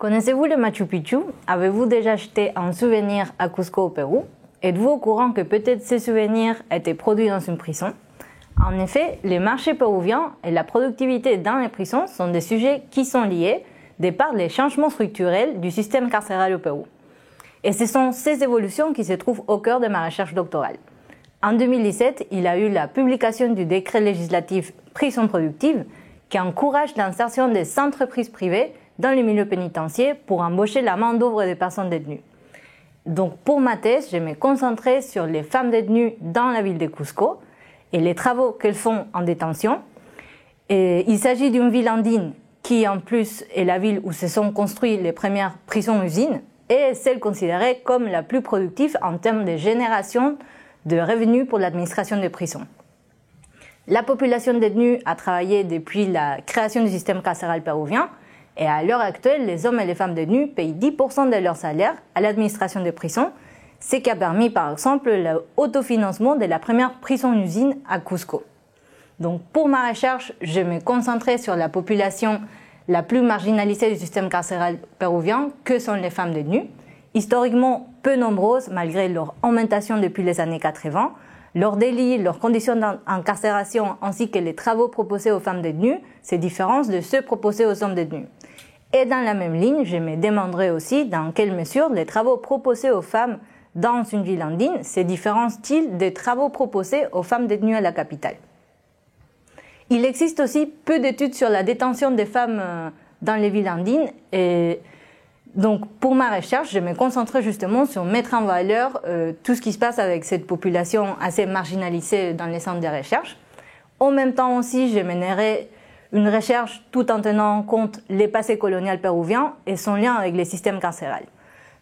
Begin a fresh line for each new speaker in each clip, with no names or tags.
Connaissez-vous le Machu Picchu? Avez-vous déjà acheté un souvenir à Cusco au Pérou? Êtes-vous au courant que peut-être ces souvenirs étaient produits dans une prison? En effet, les marchés péruviens et la productivité dans les prisons sont des sujets qui sont liés de par les changements structurels du système carcéral au Pérou. Et ce sont ces évolutions qui se trouvent au cœur de ma recherche doctorale. En 2017, il y a eu la publication du décret législatif Prison productive qui encourage l'insertion des entreprises privées dans le milieu pénitentiaire pour embaucher la main-d'œuvre des personnes détenues. Donc pour ma thèse, je me concentrais sur les femmes détenues dans la ville de Cusco et les travaux qu'elles font en détention. Et il s'agit d'une ville andine qui en plus est la ville où se sont construites les premières prisons-usines et est celle considérée comme la plus productive en termes de génération de revenus pour l'administration des prisons. La population détenue a travaillé depuis la création du système carcéral péruvien et à l'heure actuelle, les hommes et les femmes détenus payent 10% de leur salaire à l'administration des prisons, ce qui a permis par exemple l'autofinancement de la première prison-usine à Cusco. Donc pour ma recherche, je me concentrais sur la population la plus marginalisée du système carcéral péruvien, que sont les femmes détenues, historiquement peu nombreuses malgré leur augmentation depuis les années 80, leurs délits, leurs conditions d'incarcération ainsi que les travaux proposés aux femmes détenues se différencent de ceux proposés aux hommes détenus. Et dans la même ligne, je me demanderai aussi dans quelle mesure les travaux proposés aux femmes dans une ville andine se différencient-ils des travaux proposés aux femmes détenues à la capitale. Il existe aussi peu d'études sur la détention des femmes dans les villes andines et donc pour ma recherche, je me concentrais justement sur mettre en valeur tout ce qui se passe avec cette population assez marginalisée dans les centres de recherche. En même temps aussi, je mènerai une recherche tout en tenant en compte les passés coloniaux péruviens et son lien avec les systèmes carcérales.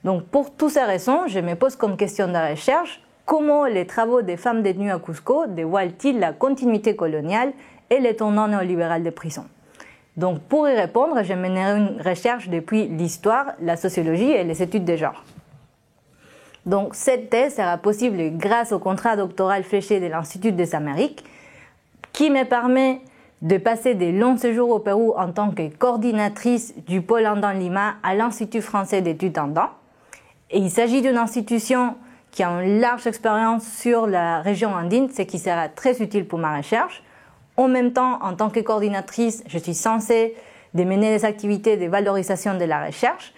Donc pour toutes ces raisons, je me pose comme question de recherche comment les travaux des femmes détenues à Cusco dévoilent-ils la continuité coloniale et les tournants néolibéraux des prisons. Donc pour y répondre, je mènerai une recherche depuis l'histoire, la sociologie et les études de genre. Donc cette thèse sera possible grâce au contrat doctoral fléché de l'Institut des Amériques qui me permet de passer des longs séjours au Pérou en tant que coordinatrice du pôle Andan Lima à l'Institut français d'études Andan. Et il s'agit d'une institution qui a une large expérience sur la région andine, ce qui sera très utile pour ma recherche. En même temps, en tant que coordinatrice, je suis censée de mener des activités de valorisation de la recherche,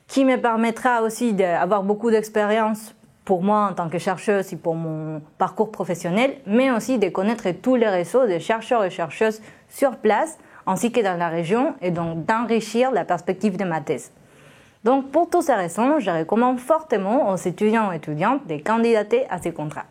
qui me permettra aussi d'avoir beaucoup d'expérience pour moi en tant que chercheuse et pour mon parcours professionnel, mais aussi de connaître tous les réseaux de chercheurs et chercheuses sur place, ainsi que dans la région, et donc d'enrichir la perspective de ma thèse. Donc pour toutes ces raisons, je recommande fortement aux étudiants et étudiantes de candidater à ces contrats.